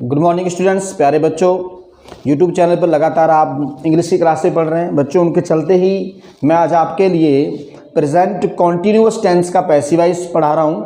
Good morning students, प्यारे बच्चों। YouTube channel पर लगातार आप इंग्लिश की क्लासें पढ़ रहे हैं बच्चों। उनके चलते ही मैं आज आपके लिए प्रेजेंट कॉन्टिन्यूअस टेंस का पैसिव वॉइस पढ़ा रहा हूं।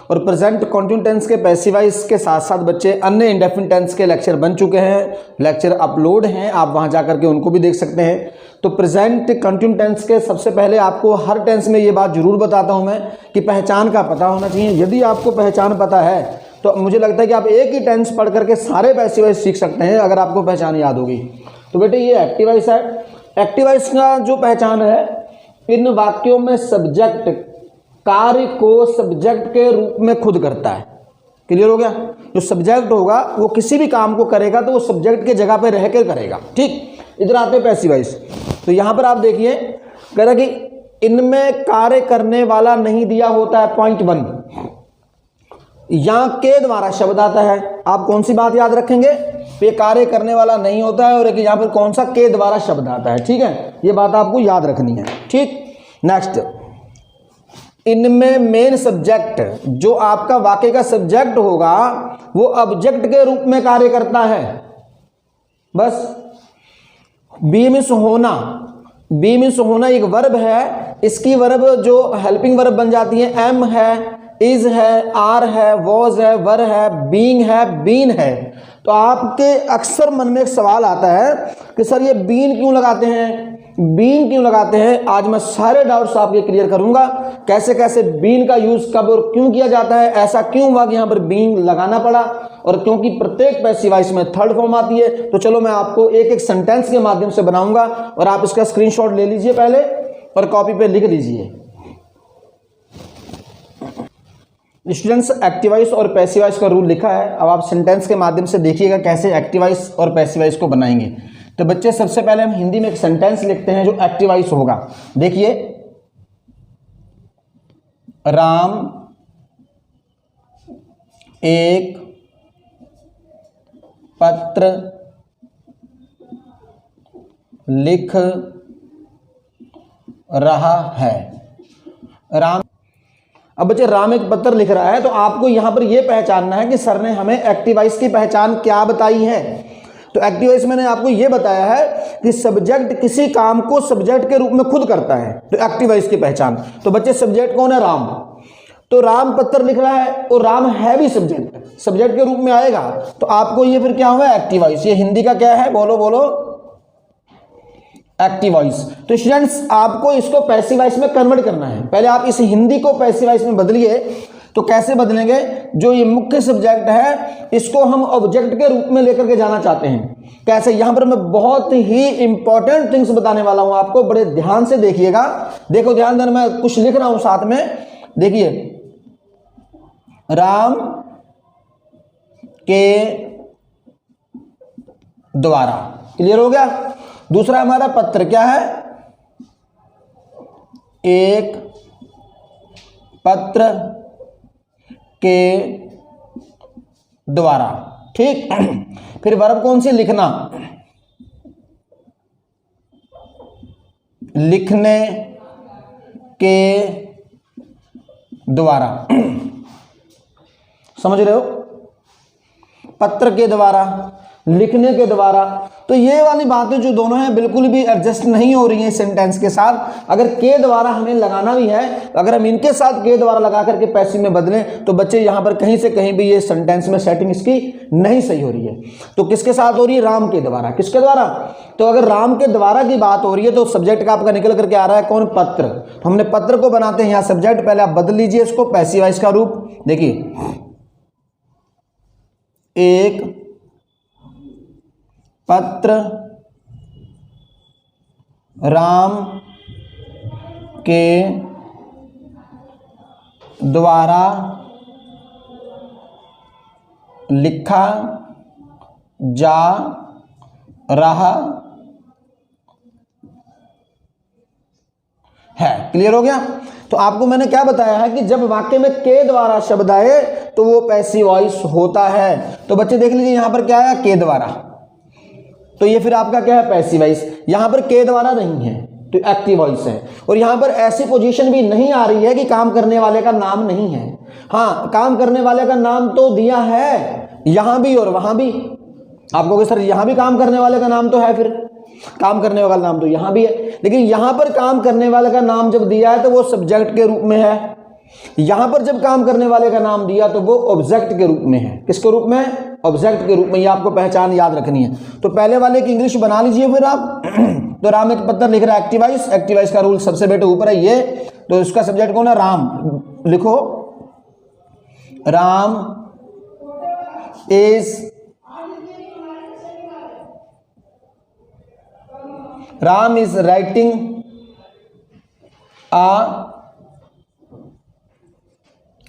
और प्रेजेंट कॉन्टिन्यूअस टेंस के पैसिव वॉइस के साथ साथ बच्चे अन्य इंडेफिनिट टेंस के लेक्चर बन चुके हैं, लेक्चर अपलोड हैं, आप वहां जाकर के उनको भी देख सकते हैं। तो प्रेजेंट कंटिन्यूअस टेंस के सबसे पहले आपको हर टेंस में ये बात जरूर बताता हूं मैं कि पहचान का पता होना चाहिए। यदि आपको पहचान पता है तो मुझे लगता है कि आप एक ही टेंस पढ़ करके सारे पैसिव वॉइस सीख सकते हैं अगर आपको पहचान याद होगी। तो बेटे ये एक्टिव वॉइस है। एक्टिव वॉइस का जो पहचान है, इन वाक्यों में सब्जेक्ट कार्य को सब्जेक्ट के रूप में खुद करता है। क्लियर हो गया? जो सब्जेक्ट होगा वो किसी भी काम को करेगा तो वो सब्जेक्ट के जगह पे रह कर करेगा। ठीक, इधर आते हैं पैसिव वॉइस। तो यहां पर आप देखिए कह रहा कि इनमें कार्य करने वाला नहीं दिया होता है। पॉइंट 1, यहां के द्वारा शब्द आता है। आप कौन सी बात याद रखेंगे? ये कार्य करने वाला नहीं होता है और एक यहां पर कौन सा के द्वारा शब्द आता है। ठीक है, ये बात आपको याद रखनी है। ठीक, नेक्स्ट, इनमें मेन सब्जेक्ट जो आपका वाक्य का सब्जेक्ट होगा वो ऑब्जेक्ट के रूप में कार्य करता है। बस बी मीन्स होना, बी मीन्स होना एक वर्ब है। इसकी वर्ब जो हेल्पिंग वर्ब बन जाती है एम है, इज है, आर है, वॉज है, वर है, बीइंग है, बीन है। तो आपके अक्सर मन में एक सवाल आता है कि सर ये बीन क्यों लगाते हैं, बीन क्यों लगाते हैं। आज मैं सारे डाउट्स आपके क्लियर करूंगा, कैसे कैसे बीन का यूज कब और क्यों किया जाता है, ऐसा क्यों हुआ कि यहां पर बीन लगाना पड़ा, और क्योंकि प्रत्येक पैसिव वॉइस में थर्ड फॉर्म आती है। तो चलो मैं आपको एक एक सेंटेंस के माध्यम से बनाऊंगा और आप इसका स्क्रीनशॉट ले लीजिए पहले और कॉपी पे लिख लीजिए। स्टूडेंट्स, एक्टिव वॉइस और पैसिव वॉइस का रूल लिखा है। अब आप सेंटेंस के माध्यम से देखिएगा कैसे एक्टिव वॉइस और पैसिव वॉइस को बनाएंगे। तो बच्चे सबसे पहले हम हिंदी में एक सेंटेंस लिखते हैं जो एक्टिव वॉइस होगा। देखिए, राम एक पत्र लिख रहा है। राम, अब बच्चे राम एक पत्र लिख रहा है तो आपको यहां पर यह पहचानना है कि सर ने हमें एक्टिव वॉइस की पहचान क्या बताई है। तो एक्टिव वॉइस मैंने आपको यह बताया है कि सब्जेक्ट किसी काम को सब्जेक्ट के रूप में खुद करता है। तो एक्टिव वॉइस की पहचान, तो बच्चे सब्जेक्ट कौन है? राम। तो राम पत्र लिख रहा है और राम है भी सब्जेक्ट, सब्जेक्ट के रूप में आएगा। तो आपको ये फिर क्या हुआ? Active voice. ये हिंदी का क्या है? बोलो बोलो, एक्टिव वॉइस। तो स्टूडेंट्स, आपको इसको पैसिव वॉइस में कन्वर्ट करना है। पहले आप इस हिंदी को पैसिव वॉइस में बदलिए। तो कैसे बदलेंगे? जो ये मुख्य सब्जेक्ट है इसको हम ऑब्जेक्ट के रूप में लेकर के जाना चाहते हैं। कैसे? यहां पर मैं बहुत ही इंपॉर्टेंट थिंग्स बताने वाला हूं आपको, बड़े ध्यान से देखिएगा। देखो ध्यान देना, मैं कुछ लिख रहा हूं साथ में। देखिए, राम के द्वारा। क्लियर हो गया? दूसरा हमारा पत्र क्या है? एक पत्र के द्वारा। ठीक, फिर वर्ब कौन सी? लिखना, लिखने के द्वारा। समझ रहे हो? पत्र के द्वारा, लिखने के द्वारा। तो ये वाली बातें जो दोनों हैं बिल्कुल भी एडजस्ट नहीं हो रही हैं सेंटेंस के साथ। अगर के द्वारा हमें लगाना भी है, अगर हम इनके साथ के द्वारा लगा करके पैसिव में बदलें तो बच्चे यहां पर कहीं से कहीं भी ये सेंटेंस में सेटिंग इसकी नहीं सही हो रही है। तो किसके साथ हो रही है? राम के द्वारा। किसके द्वारा? तो अगर राम के द्वारा की बात हो रही है तो सब्जेक्ट का आपका निकल करके आ रहा है कौन? पत्र। तो हमने पत्र को बनाते हैं यहां सब्जेक्ट। पहले आप बदल लीजिए इसको पैसिव वॉइस का रूप। देखिए, एक पत्र राम के द्वारा लिखा जा रहा है। क्लियर हो गया? तो आपको मैंने क्या बताया है कि जब वाक्य में के द्वारा शब्द आए तो वो पैसिव वॉइस होता है। तो बच्चे देख लीजिए यहां पर क्या है? के द्वारा। तो ये फिर आपका क्या है? Passive voice. यहां पर के द्वारा नहीं है तो एक्टिव वॉइस है। और यहां पर ऐसी पोजीशन भी नहीं आ रही है कि काम करने वाले का नाम नहीं है। हाँ, काम करने वाले का नाम तो दिया है यहां भी और वहां भी। आप कहोगे सर यहां भी काम करने वाले का नाम तो है, फिर काम करने वाला नाम तो यहां भी है, लेकिन यहां पर काम करने वाले का नाम जब दिया है तो वो सब्जेक्ट के रूप में है, यहां पर जब काम करने वाले का नाम दिया तो वो ऑब्जेक्ट के रूप में है। किसके रूप में? ऑब्जेक्ट के रूप में। ये आपको पहचान याद रखनी है। तो पहले वाले की इंग्लिश बना लीजिए फिर आप। तो राम एक पत्थर लिख रहा है, एक्टिवाइज। एक्टिवाइज का रूल सबसे बेटे ऊपर है ये, तो इसका सब्जेक्ट कौन है? राम। लिखो Ram is writing a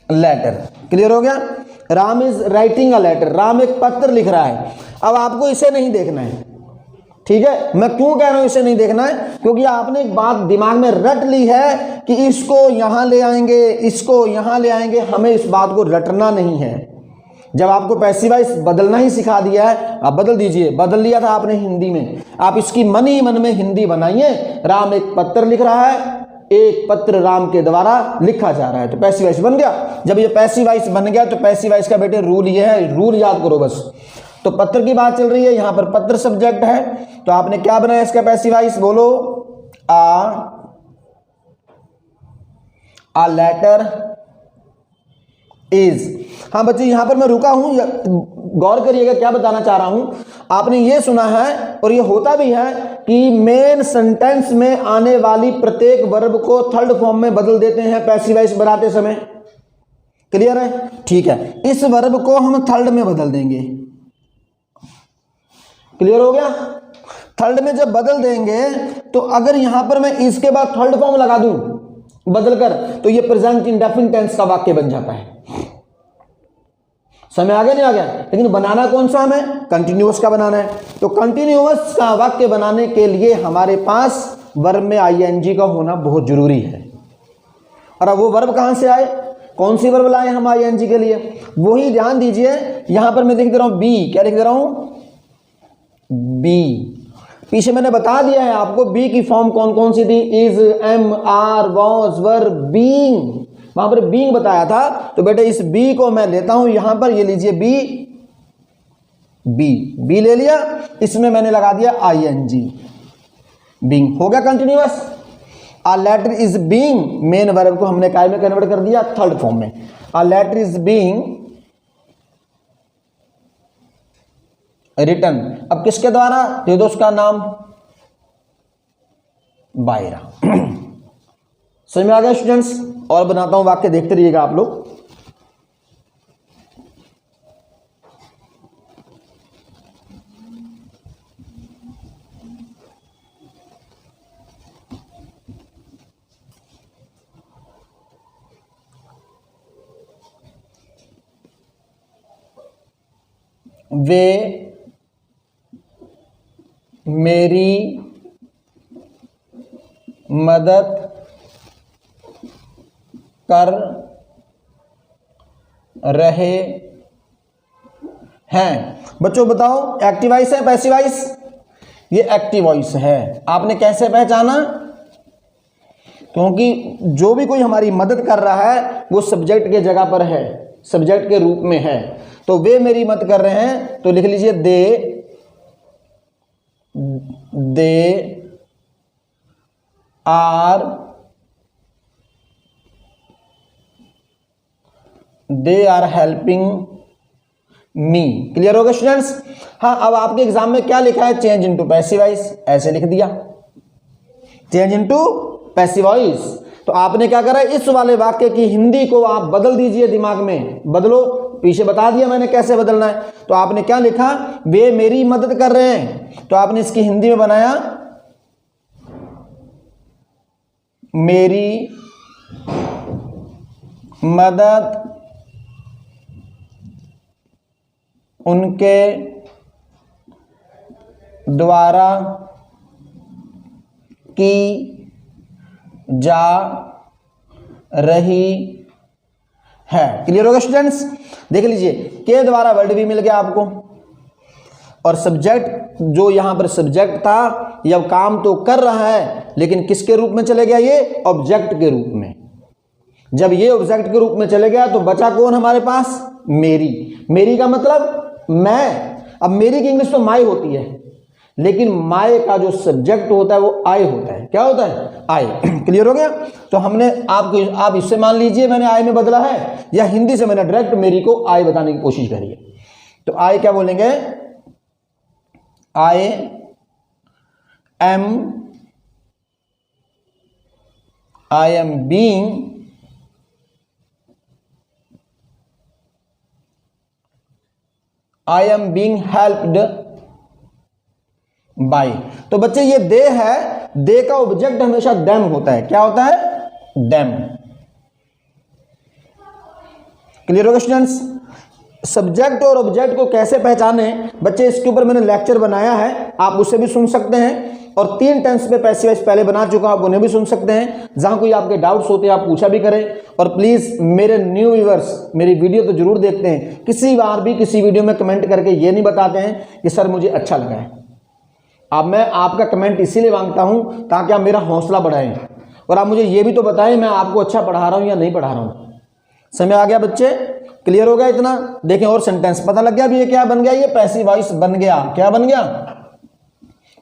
letter. Clear हो गया? Ram is writing a letter. Ram एक पत्र लिख रहा है। अब आपको इसे नहीं देखना है, ठीक है? मैं क्यों कह रहा हूं इसे नहीं देखना है? क्योंकि आपने एक बात दिमाग में रट ली है कि इसको यहां ले आएंगे, इसको यहां ले आएंगे। हमें इस बात को रटना नहीं है। जब आपको पैसिव वॉइस बदलना ही सिखा दिया है, आप बदल दीजिए। बदल लिया था आपने हिंदी में, आप इसकी मन ही मन में हिंदी बनाइए। राम एक पत्र लिख रहा है, एक पत्र राम के द्वारा लिखा जा रहा है, तो पैसिव वॉइस बन गया। जब ये पैसिव वॉइस बन गया तो पैसिव वॉइस का बेटे रूल ये है, रूल याद करो बस। तो पत्र की बात चल रही है, यहां पर पत्र सब्जेक्ट है, तो आपने क्या बनाया इसका पैसिव वॉइस? बोलो आ लेटर इज। हाँ बच्चे यहां पर मैं रुका हूं, गौर करिएगा क्या बताना चाह रहा हूं। आपने ये सुना है और ये होता भी है कि मेन सेंटेंस में आने वाली प्रत्येक वर्ब को थर्ड फॉर्म में बदल देते हैं पैसिव वॉइस बनाते समय। क्लियर है? ठीक है, इस वर्ब को हम थर्ड में बदल देंगे। क्लियर हो गया? थर्ड में जब बदल देंगे तो अगर यहां पर मैं इसके बाद थर्ड फॉर्म लगा दूं बदलकर, तो ये प्रेजेंट इंडेफिनिट टेंस का वाक्य बन जाता है। समय आ गया नहीं आ गया? लेकिन बनाना कौन सा हमें? कंटिन्यूअस का बनाना है। तो कंटिन्यूअस का वाक्य बनाने के लिए हमारे पास वर्ब में आईएनजी का होना बहुत जरूरी है। और अब वो वर्ब कहां से आए? कौन सी वर्ब लाए हम आईएनजी के लिए? वही ध्यान दीजिए। यहां पर मैं लिख दे रहा हूं बी। क्या लिख दे रहा हूं? बी। पीछे मैंने बता दिया है आपको बी की फॉर्म कौन कौन सी थी। Is, am, are, was, were, being. वहां पर बीइंग बताया था। तो बेटे इस बी को मैं लेता हूं यहां पर, ये लीजिए बी। बी बी ले लिया, इसमें मैंने लगा दिया आईएनजी। बीइंग हो गया continuous. A letter is being, main verb को हमने काय में कन्वर्ट कर दिया? थर्ड फॉर्म में। A letter is being written. अब किसके द्वारा? दे दो उसका नाम, बायरा। समझ में आ गया स्टूडेंट्स? और बनाता हूं वाक्य, देखते रहिएगा आप लोग। वे मेरी मदद कर रहे हैं। बच्चों बताओ एक्टिव वॉइस है पैसिव वॉइस? ये एक्टिव वॉइस है। आपने कैसे पहचाना? क्योंकि जो भी कोई हमारी मदद कर रहा है वो सब्जेक्ट के जगह पर है, सब्जेक्ट के रूप में है। तो वे मेरी मदद कर रहे हैं, तो लिख लीजिए they are helping me. Clear होगा स्टूडेंट्स? हाँ, अब आपके एग्जाम में क्या लिखा है? चेंज इनटू पैसिव वॉइस, ऐसे लिख दिया चेंज इनटू पैसिव वॉइस। तो आपने क्या करा? इस वाले वाक्य की हिंदी को आप बदल दीजिए, दिमाग में बदलो। पीछे बता दिया मैंने कैसे बदलना है। तो आपने क्या लिखा? वे मेरी मदद कर रहे हैं, तो आपने इसकी हिंदी में बनाया मेरी मदद उनके द्वारा की जा रही है। क्लियर होगा स्टूडेंट्स? देख लीजिए, के द्वारा वर्ड भी मिल गया आपको, और सब्जेक्ट जो यहां पर सब्जेक्ट था यह काम तो कर रहा है, लेकिन किसके रूप में चले गया? ये ऑब्जेक्ट के रूप में। जब ये ऑब्जेक्ट के रूप में चले गया तो बचा कौन हमारे पास? मेरी। मेरी का मतलब मैं, अब मेरी की इंग्लिश तो माई होती है, लेकिन माई का जो सब्जेक्ट होता है वो आई होता है। क्या होता है? आई। क्लियर हो गया? तो हमने आपको, आप इससे मान लीजिए मैंने आई में बदला है, या हिंदी से मैंने डायरेक्ट मेरी को आई बताने की कोशिश करी है। तो आई क्या बोलेंगे? आई एम बीइंग हेल्प्ड बाय। तो बच्चे ये दे है, दे का ऑब्जेक्ट हमेशा देम होता है। क्या होता है? देम। क्लियर होगा स्टूडेंट्स? सब्जेक्ट और ऑब्जेक्ट को कैसे पहचाने बच्चे, इसके ऊपर मैंने लेक्चर बनाया है, आप उसे भी सुन सकते हैं। और 3 टेंस पे पैसिव वॉइस पहले बना चुका हूं, आप उन्हें भी सुन सकते हैं। जहां कोई आपके डाउट्स होते हैं आप पूछा भी करें। और प्लीज मेरे न्यू व्यूअर्स मेरी वीडियो तो जरूर देखते हैं, किसी बार भी किसी वीडियो में कमेंट करके ये नहीं बताते हैं कि सर मुझे अच्छा लगा है। अब मैं आपका कमेंट इसीलिए मांगता हूं ताकि आप मेरा हौसला बढ़ाएं, और आप मुझे ये भी तो बताएं मैं आपको अच्छा पढ़ा रहा हूं या नहीं पढ़ा रहा हूं। समझ आ गया बच्चे? क्लियर हो गया इतना? देखें और सेंटेंस पता लग गया। अब ये क्या बन गया? ये पैसिव वॉइस बन गया। क्या बन गया?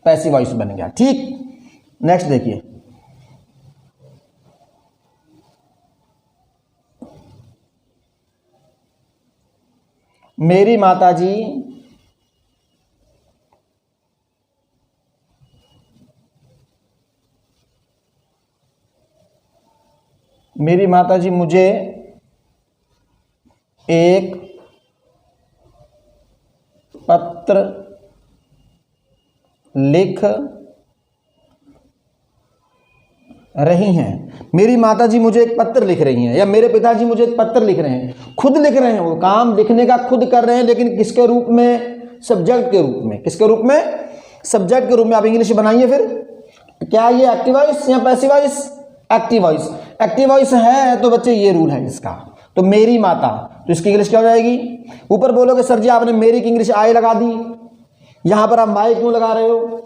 पैसिव वॉइस बन गया। ठीक, नेक्स्ट देखिए। मेरी माताजी मुझे एक पत्र लिख रही हैं। मेरी माताजी मुझे एक पत्र लिख रही हैं, या मेरे पिताजी मुझे एक पत्र लिख रहे हैं। खुद लिख रहे हैं, वो काम लिखने का खुद कर रहे हैं, लेकिन किसके रूप में? सब्जेक्ट के रूप में। किसके रूप में? सब्जेक्ट के रूप में। आप इंग्लिश बनाइए फिर। क्या ये एक्टिव वॉइस या passive voice? Active voice. Active voice है तो बच्चे ये रूल है इसका। तो मेरी माता, तो इसकी इंग्लिश क्या हो जाएगी? ऊपर बोलोगे सर जी आपने मेरी की इंग्लिश आई लगा दी, यहां पर आप माई क्यों लगा रहे हो?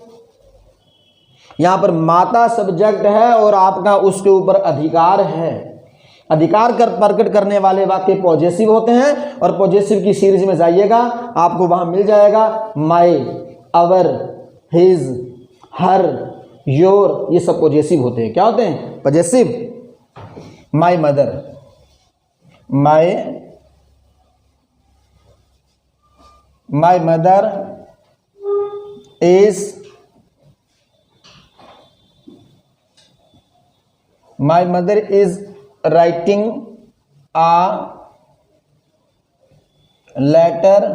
यहां पर माता सब्जेक्ट है और आपका उसके ऊपर अधिकार है। अधिकार प्रकट करने वाले वाक्य पॉजेसिव होते हैं, और पॉजेसिव की सीरीज में जाइएगा आपको वहां मिल जाएगा माई, अवर, हिज, हर, योर, ये सब पॉजेसिव होते हैं। क्या होते हैं? Possessive. My mother, my mother is writing a letter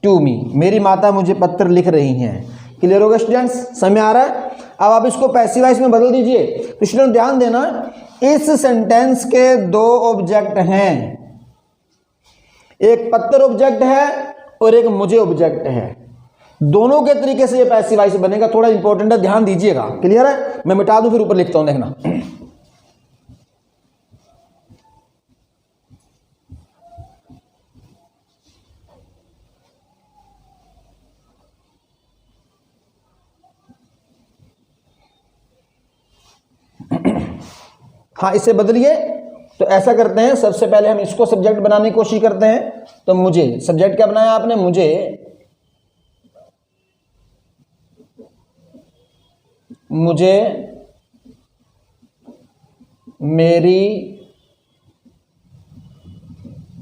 to me. मेरी माता मुझे पत्र लिख रही हैं। क्लियर होगा स्टूडेंट्स? समझ आ रहा है? अब आप इसको पैसिव वॉइस में बदल दीजिए। तो स्टूडेंट ध्यान देना, इस सेंटेंस के 2 ऑब्जेक्ट हैं, एक पत्र ऑब्जेक्ट है और एक मुझे ऑब्जेक्ट है। दोनों के तरीके से ये पैसिव वॉइस बनेगा। थोड़ा इंपॉर्टेंट है, ध्यान दीजिएगा। क्लियर है? मैं मिटा दूं फिर ऊपर लिखता हूं, देखना। हाँ, इसे बदलिए। तो ऐसा करते हैं, सबसे पहले हम इसको सब्जेक्ट बनाने की कोशिश करते हैं। तो मुझे सब्जेक्ट क्या बनाया आपने? मुझे मेरी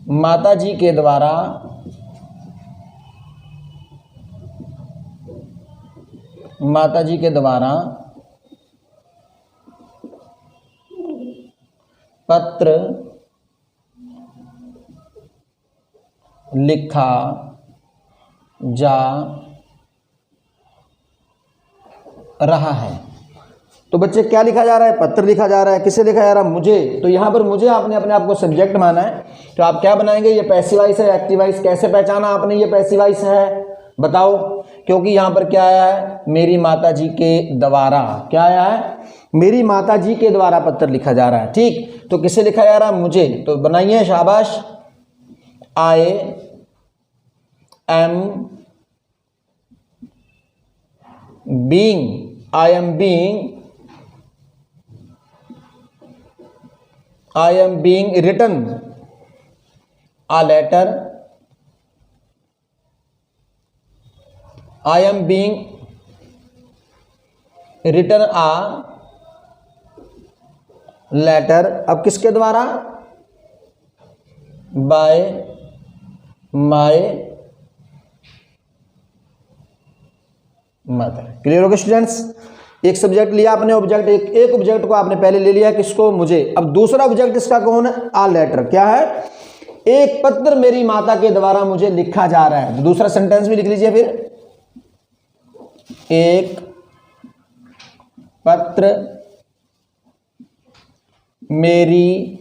माताजी के द्वारा पत्र लिखा जा रहा है। तो बच्चे क्या लिखा जा रहा है? पत्र लिखा जा रहा है। किसे लिखा जा रहा है? मुझे। तो यहां पर मुझे आपने अपने आप को सब्जेक्ट माना है, तो आप क्या बनाएंगे? ये पैसिव वॉइस है, एक्टिव वॉइस। कैसे पहचाना आपने ये पैसिव वॉइस है? बताओ। क्योंकि यहां पर क्या आया है? मेरी माताजी के द्वारा। क्या आया है? मेरी माताजी के द्वारा पत्र लिखा जा रहा है। ठीक, तो किसे लिखा जा रहा है? मुझे। तो बनाइए, शाबाश। I am being written a letter I am being written a letter, अब किसके द्वारा, बाय माय मदर। क्लियर हो गया स्टूडेंट्स? एक सब्जेक्ट लिया आपने, ऑब्जेक्ट एक ऑब्जेक्ट को आपने पहले ले लिया, किसको, मुझे। अब दूसरा ऑब्जेक्ट इसका कौन है, आ लेटर। क्या है, एक पत्र मेरी माता के द्वारा मुझे लिखा जा रहा है। तो दूसरा सेंटेंस भी लिख लीजिए फिर, एक पत्र मेरी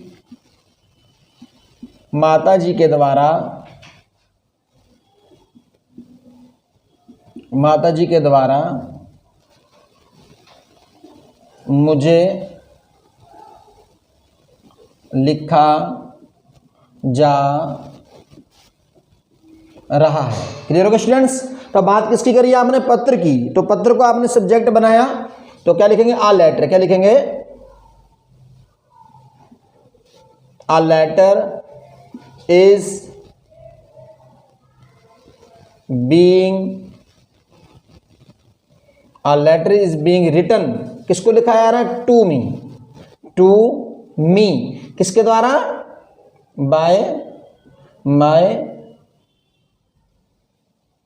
माता जी के द्वारा, माता जी के द्वारा मुझे लिखा जा रहा है। क्लियर हो गया स्टूडेंट्स? तो बात किसकी करी आपने, पत्र की। तो पत्र को आपने सब्जेक्ट बनाया, तो क्या लिखेंगे, आ लेटर। क्या लिखेंगे, a letter is being, a letter is being written, किसको लिखा जा रहा है, टू मी, टू मी, किसके द्वारा, बाय माय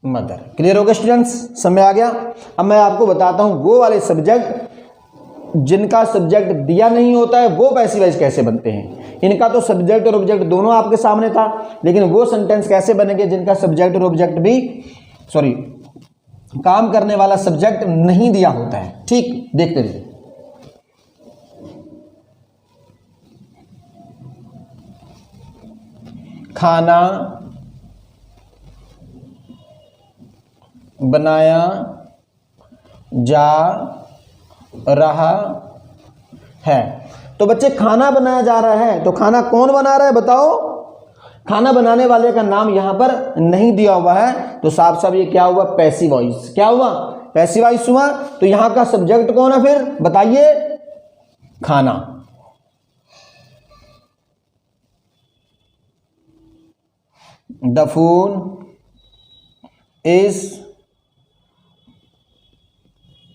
मदर। क्लियर हो गया स्टूडेंट्स? समय आ गया। अब मैं आपको बताता हूं वो वाले सब्जेक्ट जिनका सब्जेक्ट दिया नहीं होता है वो पैसिव वॉइस कैसे बनते हैं। इनका तो सब्जेक्ट और ऑब्जेक्ट दोनों आपके सामने था, लेकिन वो सेंटेंस कैसे बनेंगे जिनका सब्जेक्ट और ऑब्जेक्ट भी, सॉरी, काम करने वाला सब्जेक्ट नहीं दिया होता है। ठीक, देखते रहिए। खाना बनाया जा रहा है। तो बच्चे खाना बनाया जा रहा है, तो खाना कौन बना रहा है बताओ। खाना बनाने वाले का नाम यहां पर नहीं दिया हुआ है, तो साफ साफ ये क्या हुआ, पैसिव वॉइस। क्या हुआ, पैसिव वॉइस हुआ। तो यहां का सब्जेक्ट कौन है फिर बताइए, खाना। The food is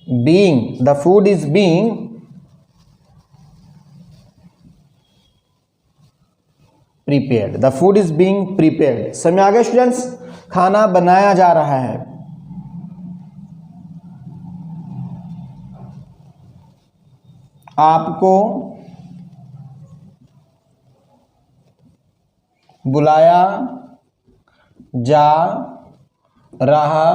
being, the food is being prepared, the food is being prepared. समझ आ गया स्टूडेंट्स? खाना बनाया जा रहा है। आपको बुलाया जा रहा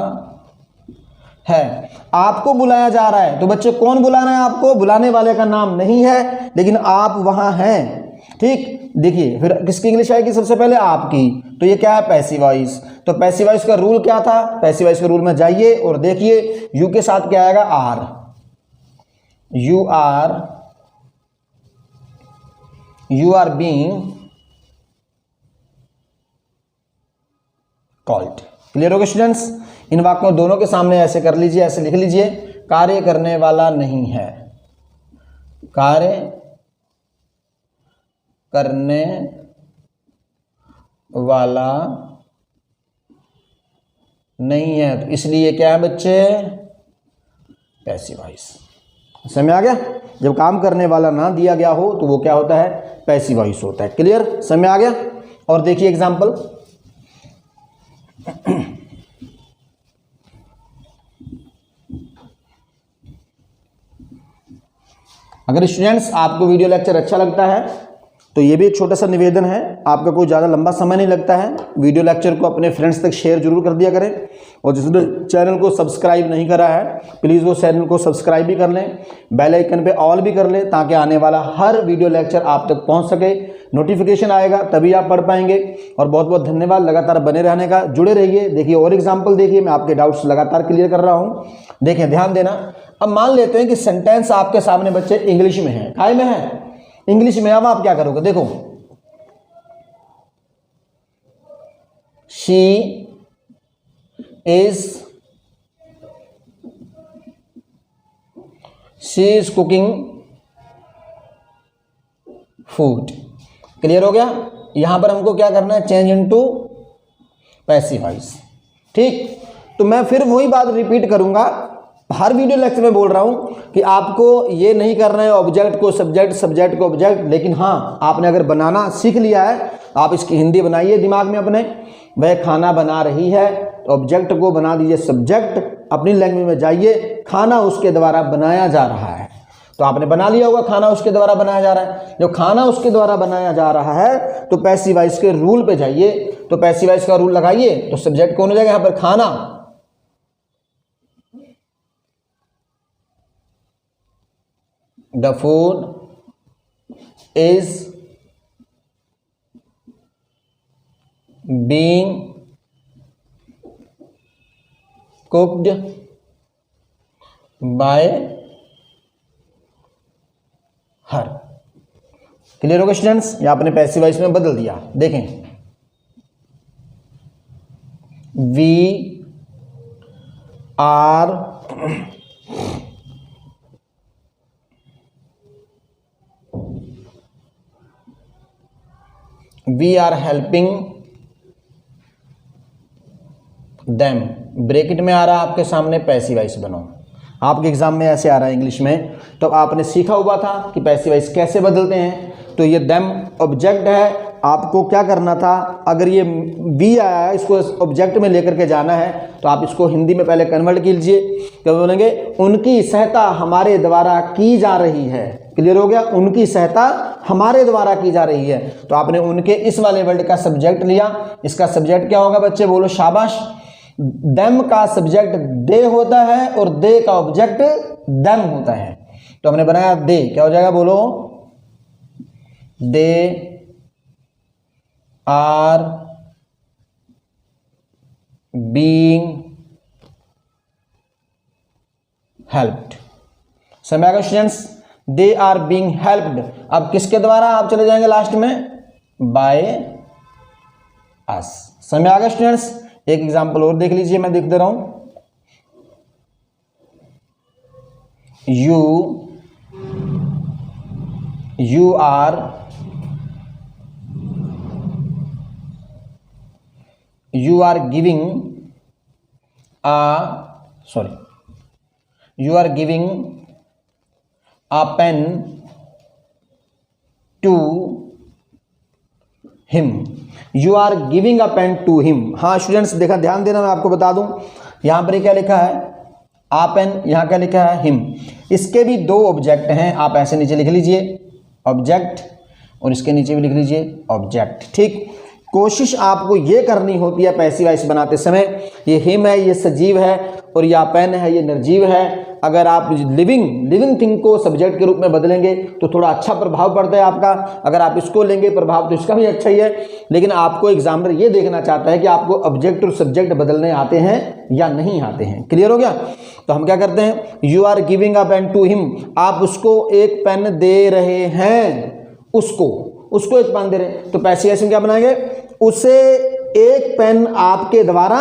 है। आपको बुलाया जा रहा है, तो बच्चे कौन बुला रहे हैं आपको, बुलाने वाले का नाम नहीं है, लेकिन आप वहां हैं। ठीक, देखिए फिर किसकी इंग्लिश आएगी सबसे पहले, आपकी। तो ये क्या है, पैसिव वॉइस। तो पैसिव वॉइस का रूल क्या था, पैसिव वॉइस के रूल में जाइए और देखिए, यू के साथ क्या आएगा, are. You are being called. Clear हो गया स्टूडेंट्स? इन वाक्यों दोनों के सामने ऐसे कर लीजिए, ऐसे लिख लीजिए, कार्य करने वाला नहीं है, कार्य करने वाला नहीं है, तो इसलिए क्या है बच्चे, पैसिव वॉइस। समझ आ गया? जब काम करने वाला ना दिया गया हो तो वो क्या होता है, पैसिव वॉइस होता है। क्लियर? समझ आ गया? और देखिए एग्जांपल, अगर स्टूडेंट्स आपको वीडियो लेक्चर अच्छा लगता है तो ये भी एक छोटा सा निवेदन है, आपका कोई ज़्यादा लंबा समय नहीं लगता है, वीडियो लेक्चर को अपने फ्रेंड्स तक शेयर जरूर कर दिया करें। और जिसने चैनल को सब्सक्राइब नहीं करा है प्लीज़ वो चैनल को सब्सक्राइब भी कर लें, बेल आइकन पे ऑल भी कर लें, ताकि आने वाला हर वीडियो लेक्चर आप तक पहुंच सके, नोटिफिकेशन आएगा तभी आप पढ़ पाएंगे। और बहुत बहुत धन्यवाद लगातार बने रहने का, जुड़े रहिए। देखिए और एग्जाम्पल देखिए, मैं आपके डाउट्स लगातार क्लियर कर रहा हूँ। देखें, ध्यान देना। अब मान लेते हैं कि सेंटेंस आपके सामने बच्चे इंग्लिश में है, काय में है, इंग्लिश में। अब आप क्या करोगे, देखो, she is cooking food. Clear हो गया? यहां पर हमको क्या करना है, चेंज इनटू पैसिव वॉइस। ठीक, तो मैं फिर वही बात रिपीट करूंगा, हर वीडियो लेक्चर में बोल रहा हूं कि आपको ये नहीं करना है ऑब्जेक्ट को सब्जेक्ट, सब्जेक्ट को ऑब्जेक्ट। लेकिन हाँ, आपने अगर बनाना सीख लिया है, आप इसकी हिंदी बनाइए दिमाग में अपने, वह खाना बना रही है, तो ऑब्जेक्ट को बना दीजिए सब्जेक्ट, अपनी लैंग्वेज में जाइए, खाना उसके द्वारा बनाया जा रहा है। तो आपने बना लिया होगा खाना उसके द्वारा बनाया जा रहा है। जब खाना उसके द्वारा बनाया जा रहा है तो पैसिव वॉइस के रूल पे जाइए, तो पैसिव वॉइस का रूल लगाइए, तो सब्जेक्ट कौन हो जाएगा यहाँ पर? खाना। The food is being cooked by her. Clear होगा स्टूडेंट्स? ये आपने पैसिव वॉइस में बदल दिया। देखें, we are helping them. Bracket में आ रहा है आपके सामने पैसिव वॉइस बनो। आपके एग्जाम में ऐसे आ रहा है इंग्लिश में, तो आपने सीखा हुआ था कि पैसिव वॉइस कैसे बदलते हैं। तो ये देम ऑब्जेक्ट है, आपको क्या करना था, अगर ये वी आया है, इसको ऑब्जेक्ट में लेकर के जाना है, तो आप इसको हिंदी में पहले कन्वर्ट कीजिए। क्या बोलेंगे? उनकी सहायता हमारे द्वारा की जा रही है। क्लियर हो गया? उनकी सहायता हमारे द्वारा की जा रही है। तो आपने उनके इस वाले वर्ड का सब्जेक्ट लिया। इसका सब्जेक्ट क्या होगा बच्चे? बोलो शाबाश। देम का सब्जेक्ट दे होता है और दे का ऑब्जेक्ट देम होता है। तो हमने बनाया दे, क्या हो जाएगा? बोलो, दे आर बीइंग हेल्प्ड। समझ आएगा students? They are being helped. अब किसके द्वारा? आप चले जाएंगे लास्ट में, बाय अस। समझ आ गया स्टूडेंट्स? एक एग्जांपल और देख लीजिए, मैं देख दे रहा हूं। You are giving a pen to him। You are giving a pen to him. हाँ स्टूडेंट्स, देखा, ध्यान देना, मैं आपको बता दूं, यहां पर क्या लिखा है? आ पेन, यहां क्या लिखा है? हिम। इसके भी दो ऑब्जेक्ट हैं, आप ऐसे नीचे लिख लीजिए ऑब्जेक्ट, और इसके नीचे भी लिख लीजिए ऑब्जेक्ट। ठीक, कोशिश आपको ये करनी होती है पैसिव वॉइस बनाते समय, ये हिम है, ये सजीव है, और या पेन है, ये निर्जीव है। अगर आप लिविंग थिंग को सब्जेक्ट के रूप में बदलेंगे तो थोड़ा अच्छा प्रभाव पड़ता है आपका। अगर आप इसको लेंगे प्रभाव, तो इसका भी अच्छा ही है। लेकिन आपको एग्जामिनर ये देखना चाहता है कि आपको ऑब्जेक्ट और सब्जेक्ट बदलने आते हैं या नहीं आते हैं। क्लियर हो गया? तो हम क्या करते हैं? You are giving a pen to him. आप उसको एक पेन दे रहे हैं, उसको एक पेन दे रहे हैं। तो पैसिव वॉइस में क्या बनाएंगे? उसे एक पेन आपके द्वारा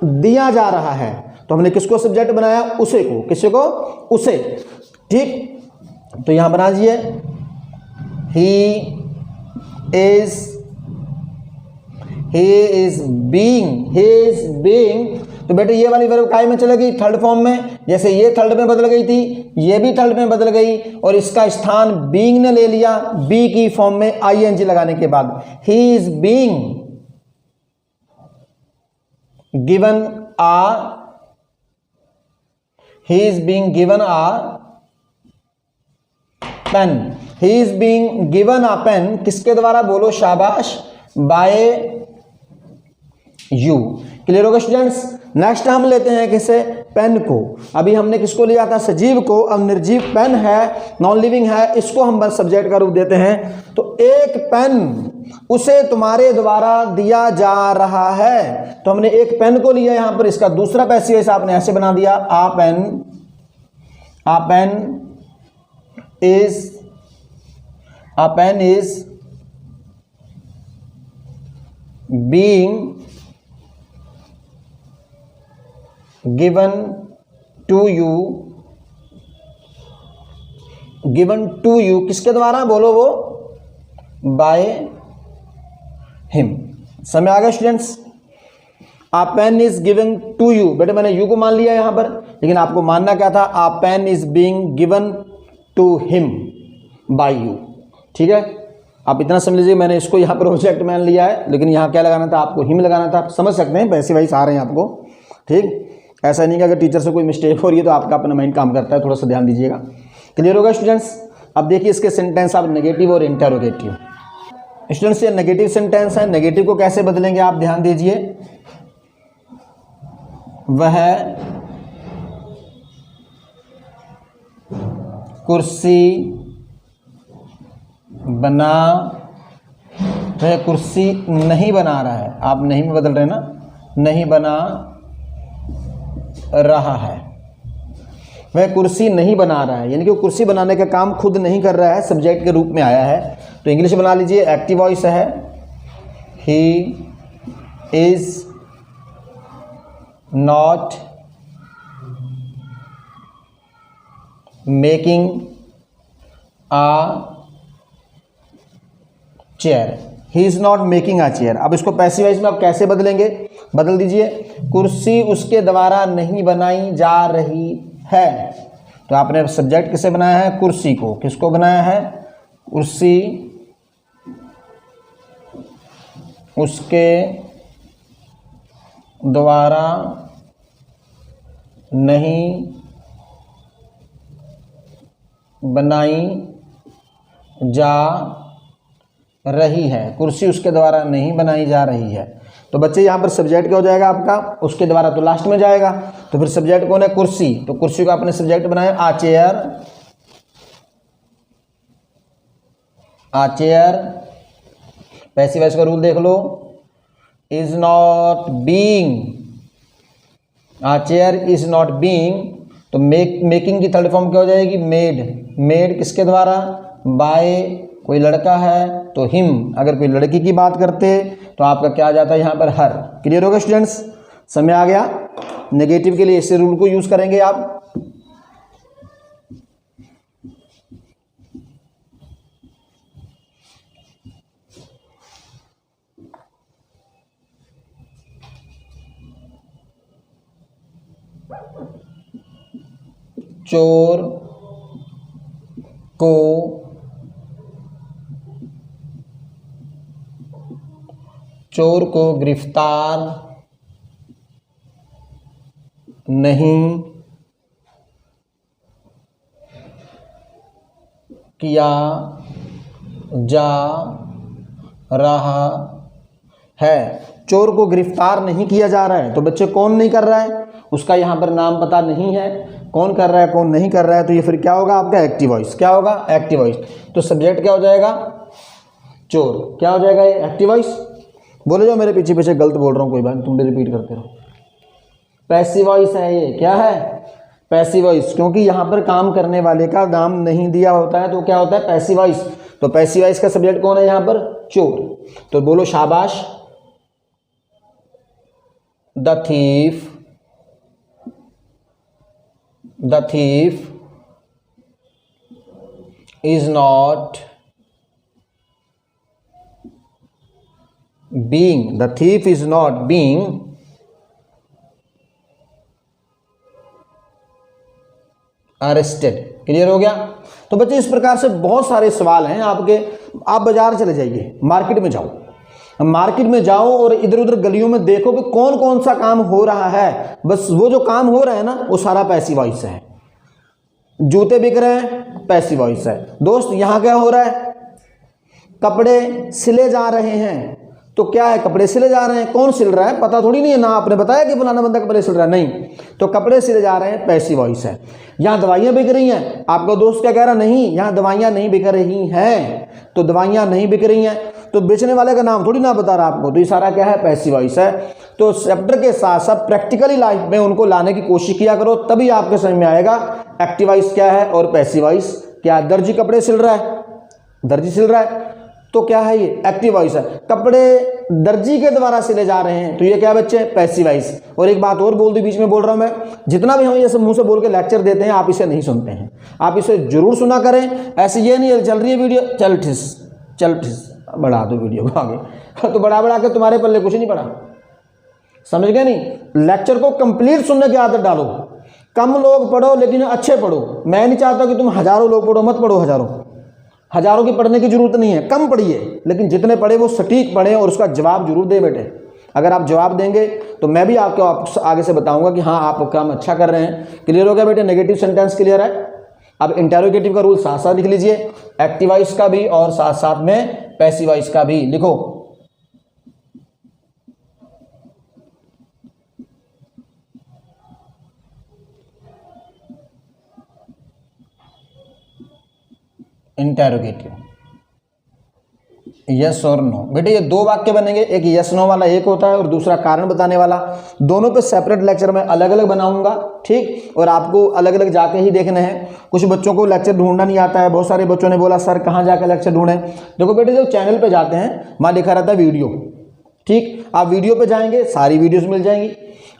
दिया जा रहा है। तो हमने किसको सब्जेक्ट बनाया? उसे को। किसे को? उसे। ठीक, तो यहां बना दीजिए, ही इज बीइंग। तो बेटे ये वाली वर्ब काय में चलेगी? थर्ड फॉर्म में। जैसे ये थर्ड में बदल गई थी, ये भी थर्ड में बदल गई, और इसका स्थान बीइंग ने ले लिया, बी की फॉर्म में आईएनजी लगाने के बाद। He is being given a pen. He is being given a pen, किसके द्वारा? बोलो शाबाश, बाय यू। क्लियर होगा स्टूडेंट्स? नेक्स्ट हम लेते हैं किसे? पेन को। अभी हमने किसको लिया था? सजीव को। अब निर्जीव पेन है, नॉन लिविंग है, इसको हम बस सब्जेक्ट का रूप देते हैं। तो एक पेन उसे तुम्हारे द्वारा दिया जा रहा है। तो हमने एक पेन को लिया यहां पर, इसका दूसरा पैसिव वॉइस आपने ऐसे बना दिया, a pen is being given to you, किसके द्वारा? बोलो, वो बाय हिम। समझ आ गया students? A pen is given to you, बेटे मैंने यू को मान लिया यहाँ पर, लेकिन आपको मानना क्या था, a pen is being given to him by you. ठीक है, आप इतना समझ लीजिए, मैंने इसको यहाँ पर ऑब्जेक्ट मान लिया है, लेकिन यहाँ क्या लगाना था, आपको हिम लगाना था। आप समझ सकते हैं, पैसिव वॉइस आ रहे हैं आपको। ठीक, ऐसा नहीं कि अगर टीचर से कोई मिस्टेक हो रही है तो आपका अपना माइंड काम करता है, थोड़ा सा ध्यान दीजिएगा। क्लियर होगा स्टूडेंट्स? अब देखिए इसके सेंटेंस आप नेगेटिव और इंटरोगेटिव। स्टूडेंट्स ये नेगेटिव सेंटेंस है, नेगेटिव को कैसे बदलेंगे आप ध्यान दीजिए। वह कुर्सी बना, वह कुर्सी नहीं बना रहा है, आप नहीं में बदल रहे ना, नहीं बना रहा है। वह कुर्सी नहीं बना रहा है, यानी कि वो कुर्सी बनाने का काम खुद नहीं कर रहा है, सब्जेक्ट के रूप में आया है। तो इंग्लिश बना लीजिए, एक्टिव वॉइस है, he is not making a chair, he is not making a chair. अब इसको पैसिव वॉइस में आप कैसे बदलेंगे, बदल दीजिए, कुर्सी उसके द्वारा नहीं बनाई जा रही है। तो आपने सब्जेक्ट किसे बनाया है, कुर्सी को। किसको बनाया है, कुर्सी उसके द्वारा नहीं बनाई जा रही है, कुर्सी उसके द्वारा नहीं बनाई जा रही है। तो बच्चे यहाँ पर सब्जेक्ट क्या हो जाएगा आपका, उसके द्वारा तो लास्ट में जाएगा, तो फिर सब्जेक्ट कौन है, कुर्सी। तो कुर्सी को आपने सब्जेक्ट बनाया, a chair, a chair. Passive voice का रूल देख लो, is not being, a chair is not being. तो मेकिंग की थर्ड फॉर्म क्या हो जाएगी, मेड। मेड किसके द्वारा, बाय, कोई लड़का है तो हिम, अगर कोई लड़की की बात करते तो आपका क्या आ जाता है यहाँ पर, हर। क्लियर होगा स्टूडेंट्स? समय आ गया। नेगेटिव के लिए इस रूल को यूज करेंगे आप। चोर को गिरफ्तार नहीं किया जा रहा है। चोर को गिरफ्तार नहीं किया जा रहा है, तो बच्चे कौन नहीं कर रहा है, उसका यहाँ पर नाम पता नहीं है, कौन कर रहा है कौन नहीं कर रहा है। तो ये फिर क्या होगा आपका, एक्टिव वॉइस। क्या होगा, एक्टिव वॉइस। तो सब्जेक्ट क्या हो जाएगा, चोर। क्या हो जाएगा, ये एक्टिव वॉइस। बोले जाओ, मेरे पीछे पीछे गलत बोल रहा हूँ, कोई बात तुम भी रिपीट करते रहो। पैसिव वॉइस है ये, क्या है, पैसिव वॉइस। क्योंकि यहाँ पर काम करने वाले का नाम नहीं दिया होता है तो क्या होता है, पैसिव वॉइस। तो पैसिव वॉइस का सब्जेक्ट कौन है यहाँ पर, चोर। तो बोलो शाबाश, the thief is not being, the thief is not being arrested. Clear हो गया? तो बच्चे इस प्रकार से बहुत सारे सवाल हैं आपके। आप बाजार चले जाइए, मार्केट में जाओ, मार्केट में जाओ और इधर उधर गलियों में देखो कि कौन कौन सा काम हो रहा है। बस वो जो काम हो रहा है ना, वो सारा पैसिव वॉइस है। जूते बिक रहे हैं, पैसिव वॉइस है। दोस्त यहाँ क्या हो रहा है, कपड़े सिले जा रहे हैं, तो क्या है, कपड़े सिले जा रहे हैं। कौन सिल रहा है पता थोड़ी नहीं है ना, आपने बताया कि फलाना बंदा कपड़े सिल रहा है, नहीं, तो कपड़े सिले जा रहे हैं, पैसिव वॉइस है। यहाँ दवाइयाँ बिक रही हैं, आपका दोस्त क्या कह रहा, नहीं यहाँ दवाइयाँ नहीं बिक रही हैं, तो दवाइयाँ नहीं बिक रही हैं, तो बेचने वाले का नाम थोड़ी ना बता रहा आपको, तो ये सारा क्या है, पैसिव वॉइस है। तो चैप्टर के साथ साथ प्रैक्टिकली लाइफ में उनको लाने की कोशिश किया करो, तभी आपके समझ में आएगा एक्टिव वॉइस क्या है और पैसिव वॉइस क्या है। दर्जी कपड़े सिल रहा है, दर्जी सिल रहा है, तो क्या है ये, एक्टिव वॉइस है। कपड़े दर्जी के द्वारा सिले जा रहे हैं, तो ये क्या है बच्चे, पैसिव वॉइस। और एक बात और बोल दी, बीच में बोल रहा हूं मैं, जितना भी हम ये सब मुंह से बोल के लेक्चर देते हैं, आप इसे नहीं सुनते हैं, आप इसे जरूर सुना करें। ऐसे ये नहीं चल रही है वीडियो, चल ठिस बढ़ा दो वीडियो को आगे, तो बढ़ा के तुम्हारे पल्ले कुछ नहीं पड़ा। समझ गए नहीं? लेक्चर को कंप्लीट सुनने की आदत डालो। कम लोग पढ़ो लेकिन अच्छे पढ़ो। मैं नहीं चाहता कि तुम हजारों लोग पढ़ो, मत पढ़ो हजारों की पढ़ने की जरूरत नहीं है, कम पढ़िए, लेकिन जितने पढ़े वो सटीक पढ़े और उसका जवाब जरूर दे बेटे। अगर आप जवाब देंगे तो मैं भी आपको आगे से बताऊंगा कि हाँ आप काम अच्छा कर रहे हैं। क्लियर हो गया बेटे? नेगेटिव सेंटेंस क्लियर है? अब इंटेरोगेटिव का रूल साथ साथ लिख लीजिए, एक्टिव वॉइस का भी और साथ साथ में पैसिव वॉइस का भी लिखो। इंटेरोगेटिव यस और नो। बेटे ये दो वाक्य बनेंगे, एक यस नो वाला एक होता है और दूसरा कारण बताने वाला। दोनों पे सेपरेट लेक्चर में अलग अलग बनाऊंगा, ठीक? और आपको अलग अलग जाके ही देखने हैं। कुछ बच्चों को लेक्चर ढूंढना नहीं आता है। बहुत सारे बच्चों ने बोला सर कहाँ जाकर लेक्चर ढूंढें। देखो बेटे जब चैनल पे जाते हैं वहाँ लिखा रहता है वीडियो, ठीक? आप वीडियो पे जाएंगे सारी वीडियोस मिल जाएंगी।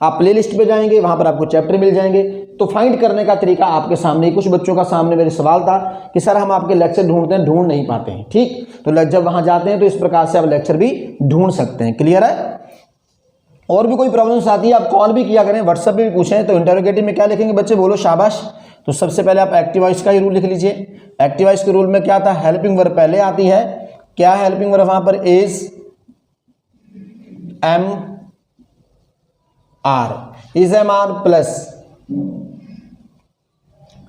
आप प्लेलिस्ट पे जाएंगे वहाँ पर आपको चैप्टर मिल जाएंगे। तो फाइंड करने का तरीका आपके सामने। कुछ बच्चों का सामने मेरे सवाल था कि सर हम आपके लेक्चर ढूंढते हैं, ढूंढ नहीं पाते हैं, ठीक? तो जब वहाँ जाते हैं तो इस प्रकार से आप लेक्चर भी ढूंढ सकते हैं। क्लियर है? और भी कोई प्रॉब्लम्स आती है आप कॉल भी किया करें, व्हाट्सएप भी पूछें। तो इंटरोगेटिव में क्या लिखेंगे बच्चे, बोलो शाबाश। तो सबसे पहले आप एक्टिव वॉइस का ही रूल लिख लीजिए। एक्टिव वॉइस के रूल में क्या था, हेल्पिंग वर्ब पहले आती है। क्या हेल्पिंग वर्ब वहां पर? Is, am, are. Is am are plus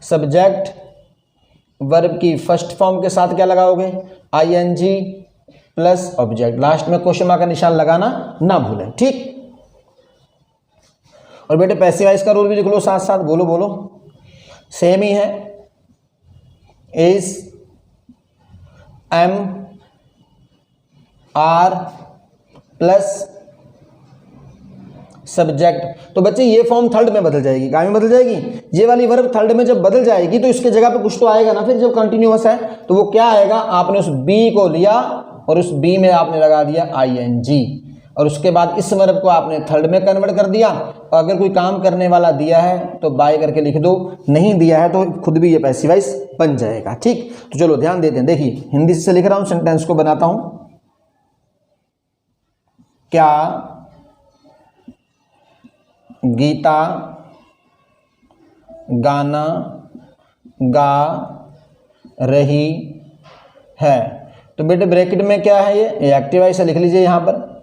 subject verb की फर्स्ट फॉर्म के साथ क्या लगाओगे, आईएनजी प्लस ऑब्जेक्ट। लास्ट में क्वेश्चन मार्क का निशान लगाना ना भूलें, ठीक? और बेटे पैसिव वॉइस का रूल भी लिख लो साथ साथ, बोलो बोलो। सेम ही है, is, am, are plus subject. तो बच्चे ये फॉर्म थर्ड में बदल जाएगी। क्या में बदल जाएगी? ये वाली वर्ब थर्ड में जब बदल जाएगी तो इसके जगह पे कुछ तो आएगा ना फिर, जब कंटिन्यूअस है तो वो क्या आएगा, आपने उस बी को लिया और उस बी में आपने लगा दिया आईएनजी और उसके बाद इस वर्ब को आपने थर्ड में कन्वर्ट कर दिया। और अगर कोई काम करने वाला दिया है तो बाय करके लिख दो, नहीं दिया है तो खुद भी ये पैसिव वॉइस बन जाएगा, ठीक? तो चलो ध्यान देते हैं। देखिए हिंदी से लिख रहा हूं, सेंटेंस को बनाता हूं। क्या गीता गाना गा रही है? तो बेटे ब्रैकेट में क्या है, ये एक्टिव वॉइस है, लिख लीजिए यहां पर।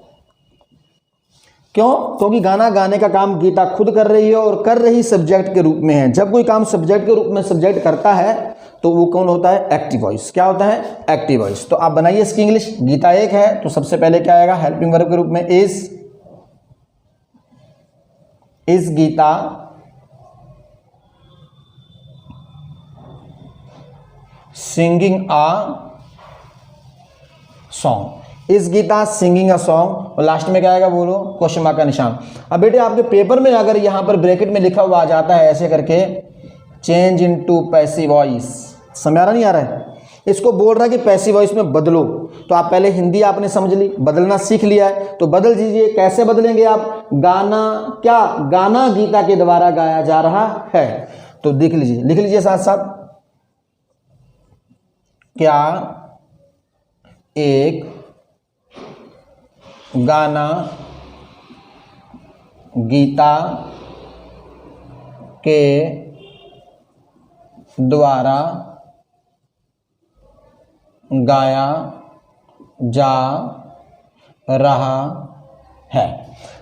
क्यों? क्योंकि गाना गाने का काम गीता खुद कर रही है और कर रही सब्जेक्ट के रूप में है। जब कोई काम सब्जेक्ट के रूप में सब्जेक्ट करता है तो वो कौन होता है, एक्टिव वॉइस। क्या होता है, एक्टिव वॉइस। तो आप बनाइए इसकी इंग्लिश। गीता एक है तो सबसे पहले क्या आएगा, हेल्पिंग वर्ब के रूप में is Geeta singing a song. Is Geeta singing a song और लास्ट में क्या आएगा, बोलो, क्वेश्चन मार्क का निशान। अब बेटे आपके पेपर में अगर यहां पर ब्रैकेट में लिखा हुआ आ जाता है ऐसे करके, चेंज इनटू पैसिव वॉइस, समझ आ रहा नहीं आ रहा है? इसको बोल रहा है कि पैसिव वॉइस में बदलो। तो आप पहले हिंदी आपने समझ ली, बदलना सीख लिया है तो बदल दीजिए। कैसे बदलेंगे आप, गाना, क्या गाना गीता के द्वारा गाया जा रहा है? तो देख लीजिए, लिख लीजिए साथ साथ। क्या एक गाना गीता के द्वारा गाया जा रहा है?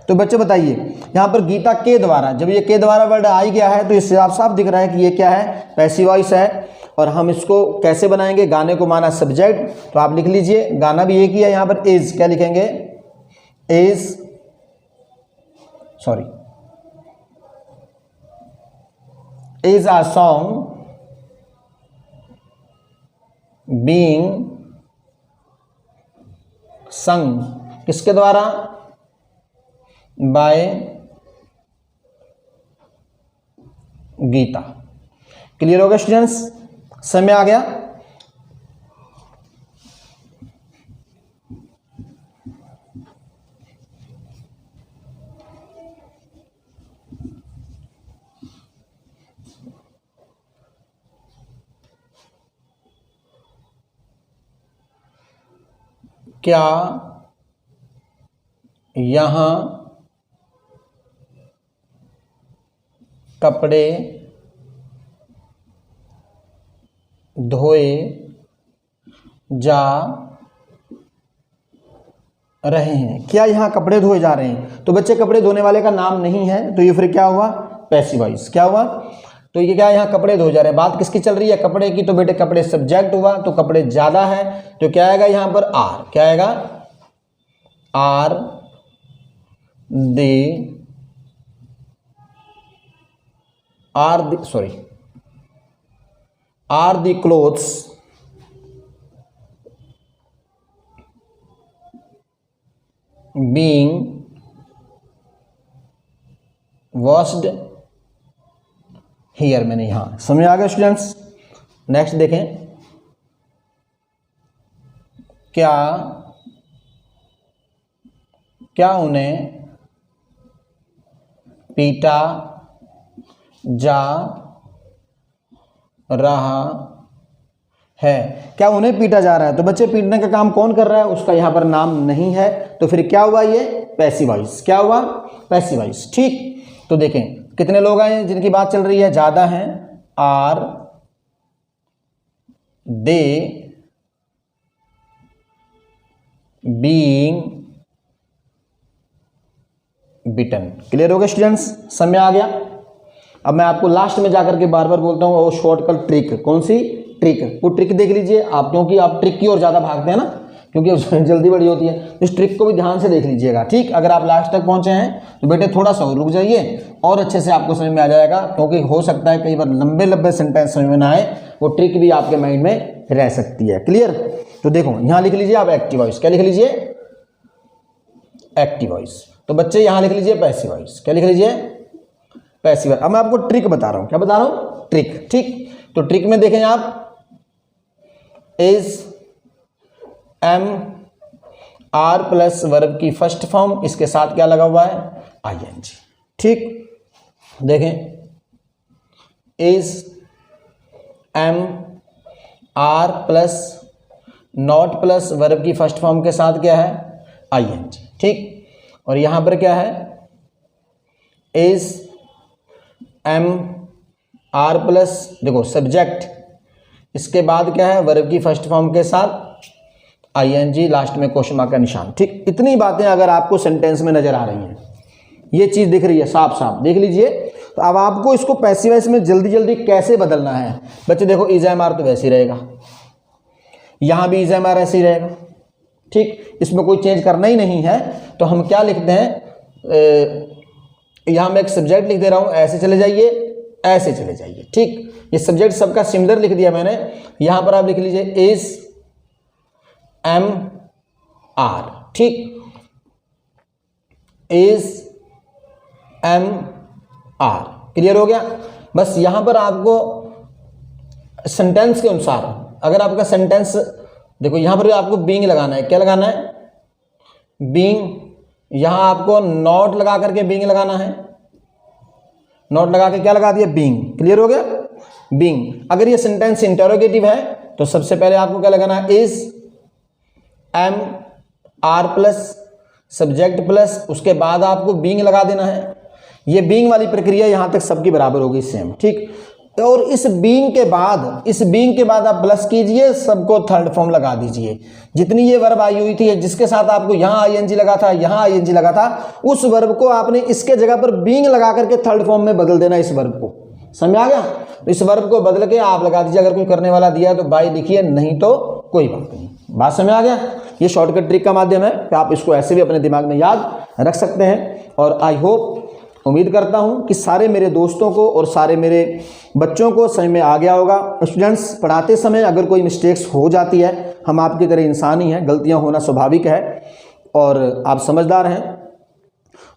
तो बच्चे बताइए यहां पर गीता के द्वारा, जब ये के द्वारा वर्ड आ ही गया है तो इससे आप साफ दिख रहा है कि ये क्या है, पैसिव वॉइस है। और हम इसको कैसे बनाएंगे, गाने को माना सब्जेक्ट, तो आप लिख लीजिए गाना भी एक ही है। यहां पर इज, क्या लिखेंगे, इज अ सॉन्ग बीइंग संग, किसके द्वारा, बाय गीता। क्लियर हो गया स्टूडेंट्स? समय आ गया। क्या यहां कपड़े धोए जा रहे हैं। क्या यहाँ कपड़े धोए जा रहे हैं? तो बच्चे कपड़े धोने वाले का नाम नहीं है, तो ये फिर क्या हुआ? Passive voice. क्या हुआ? तो ये क्या है, यहाँ कपड़े धोए जा रहे हैं, बात किसकी चल रही है? कपड़े की। तो बेटे कपड़े सब्जेक्ट हुआ, तो कपड़े ज्यादा है, तो क्या आएगा यहाँ पर? आर। क्या आएगा? Are the clothes being washed here। मैंने यहां समझ आ गया स्टूडेंट्स। नेक्स्ट देखें, क्या उन्हें पीटा जा रहा है? क्या उन्हें पीटा जा रहा है? तो बच्चे पीटने का काम कौन कर रहा है? उसका यहां पर नाम नहीं है, तो फिर क्या हुआ? ये पैसिव वॉइस। क्या हुआ? Passive voice. ठीक, तो देखें कितने लोग आए हैं जिनकी बात चल रही है? ज्यादा हैं। Are they being beaten. Clear हो गया स्टूडेंट्स? समझ आ गया? अब मैं आपको लास्ट में जाकर के बार बार बोलता हूँ वो शॉर्टकट ट्रिक। कौन सी ट्रिक? वो ट्रिक देख लीजिए आप, क्योंकि आप ट्रिक की ओर ज़्यादा भागते हैं ना, क्योंकि जल्दी बड़ी होती है। इस ट्रिक को भी ध्यान से देख लीजिएगा। ठीक, अगर आप लास्ट तक पहुंचे हैं तो बेटे थोड़ा सा रुक जाइए और अच्छे से आपको समझ में आ जाएगा, क्योंकि हो सकता है कई बार लंबे लंबे सेंटेंस समझ में ना आए, वो ट्रिक भी आपके माइंड में रह सकती है। क्लियर? तो देखो यहाँ लिख लीजिए आप एक्टिव वॉइस। क्या लिख लीजिए? Active voice. तो बच्चे यहाँ लिख लीजिए पैसिव वॉइस। क्या लिख लीजिए? पैसिव। अब मैं आपको ट्रिक बता रहा हूँ। क्या बता रहा हूँ? ट्रिक। ठीक, तो ट्रिक में देखें आप, is am are plus verb की फर्स्ट फॉर्म, इसके साथ क्या लगा हुआ है? आईएनजी। ठीक, देखें, is am are plus not plus verb की फर्स्ट फॉर्म के साथ क्या है? आईएनजी। ठीक, और यहां पर क्या है? इज एम आर प्लस, देखो सब्जेक्ट, इसके बाद क्या है? वर्ब की फर्स्ट फॉर्म के साथ आईएनजी, लास्ट में क्वेश्चन मार्क का निशान। ठीक, इतनी बातें अगर आपको सेंटेंस में नजर आ रही हैं, ये चीज दिख रही है साफ साफ, देख लीजिए। तो अब आपको इसको पैसिव वॉइस में जल्दी जल्दी कैसे बदलना है? बच्चे देखो, इज एम आर तो वैसे ही रहेगा, यहां भी इज एम आर ऐसे ही रहेगा। ठीक, इसमें कोई चेंज करना ही नहीं है, तो हम क्या लिखते हैं? यहां मैं एक सब्जेक्ट लिख दे रहा हूं, ऐसे चले जाइए, ऐसे चले जाइए। ठीक, ये सब्जेक्ट सबका सिमिलर लिख दिया मैंने। यहां पर आप लिख लीजिए इज एम आर। ठीक, इज एम आर। क्लियर हो गया? बस यहां पर आपको सेंटेंस के अनुसार, अगर आपका सेंटेंस देखो, यहां पर आपको बीइंग लगाना है। क्या लगाना है? बीइंग। यहां आपको नॉट लगा करके बीइंग लगाना है, नॉट लगा के क्या लगा दिया? बीइंग। क्लियर हो गया? बीइंग। अगर ये सेंटेंस इंटरोगेटिव है तो सबसे पहले आपको क्या लगाना है? Is am are plus subject plus, उसके बाद आपको बीइंग लगा देना है। ये बीइंग वाली प्रक्रिया यहां तक सबकी बराबर होगी, सेम। ठीक, और इस बीइंग के बाद आप प्लस कीजिए, सबको थर्ड फॉर्म लगा दीजिए। जितनी ये वर्ब आई हुई थी, जिसके साथ आपको यहां आईएनजी लगा था, यहां आईएनजी लगा था, उस वर्ब को आपने इसके जगह पर बीइंग लगा करके थर्ड फॉर्म में बदल देना। इस वर्ब को समझ आ गया? इस वर्ब को बदल के आप लगा दीजिए। अगर कोई करने वाला दिया तो बाय लिखिए, नहीं तो कोई बात नहीं। बात समझ आ गया? ये शॉर्टकट ट्रिक का माध्यम है कि आप इसको ऐसे भी अपने दिमाग में याद रख सकते हैं। और आई होप, उम्मीद करता हूं कि सारे मेरे दोस्तों को और सारे मेरे बच्चों को समझ में आ गया होगा। स्टूडेंट्स, पढ़ाते समय अगर कोई मिस्टेक्स हो जाती है, हम आपकी तरह इंसान ही हैं, गलतियां होना स्वाभाविक है, और आप समझदार हैं,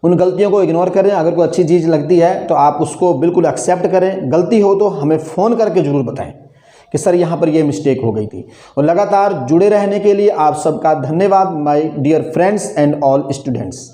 उन गलतियों को इग्नोर करें। अगर कोई अच्छी चीज़ लगती है तो आप उसको बिल्कुल एक्सेप्ट करें। गलती हो तो हमें फ़ोन करके ज़रूर बताएं कि सर यहाँ पर ये मिस्टेक हो गई थी। और लगातार जुड़े रहने के लिए आप सबका धन्यवाद, my dear friends and all students.